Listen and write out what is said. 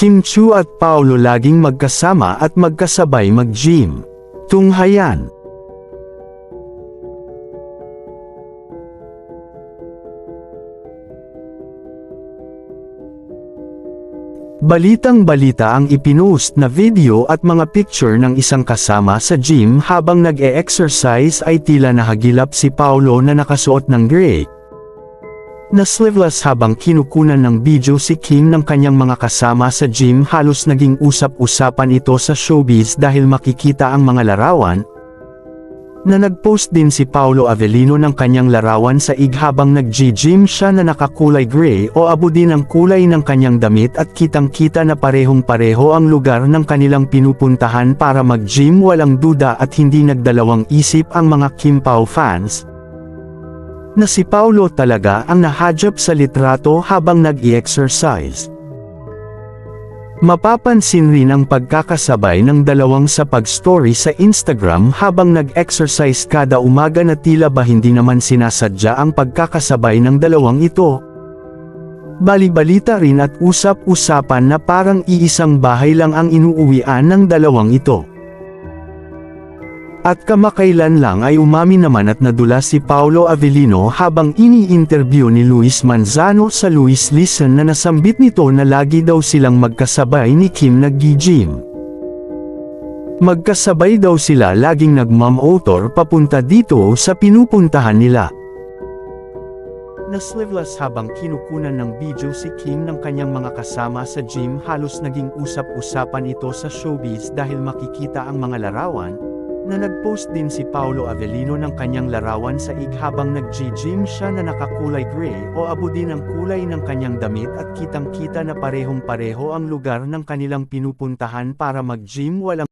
Kim Chu at Paulo laging magkasama at magkasabay mag-gym. Tunghayan. Balitang-balita ang ipinost na video at mga picture ng isang kasama sa gym habang nag-e-exercise ay tila nahagilap si Paulo na nakasuot ng gray na sleeveless habang kinukunan ng video si Kim ng kanyang mga kasama sa gym. Halos naging usap-usapan ito sa showbiz dahil makikita ang mga larawan na nagpost din si Paulo Avellino ng kanyang larawan sa ig habang nag-gym siya na nakakulay gray o abo din ang kulay ng kanyang damit at kitang-kita na parehong-pareho ang lugar ng kanilang pinupuntahan para mag-gym. Walang duda at hindi nagdalawang isip ang mga Kim Pao fans na si Paulo talaga ang nahadjap sa litrato habang nag-i-exercise. Mapapansin rin ang pagkakasabay ng dalawang sa pag-story sa Instagram habang nag-exercise kada umaga na tila ba hindi naman sinasadya ang pagkakasabay ng dalawang ito. Bali-balita rin at usap-usapan na parang iisang bahay lang ang inuuwian ng dalawang ito. At kamakailan lang ay umamin naman at nadula si Paulo Avellino habang ini-interview ni Luis Manzano sa Luis Listen na nasambit nito na lagi daw silang magkasabay ni Kim nag-gym. Magkasabay daw sila laging nag-motor papunta dito sa pinupuntahan nila. Na sleeveless habang kinukunan ng video si Kim ng kanyang mga kasama sa gym. Halos naging usap-usapan ito sa showbiz dahil makikita ang mga larawan na nagpost din si Paulo Avellino ng kanyang larawan sa ig habang nag-gym siya na nakakulay gray o abo din ang kulay ng kanyang damit at kitang-kita na parehong-pareho ang lugar ng kanilang pinupuntahan para mag-gym. Walang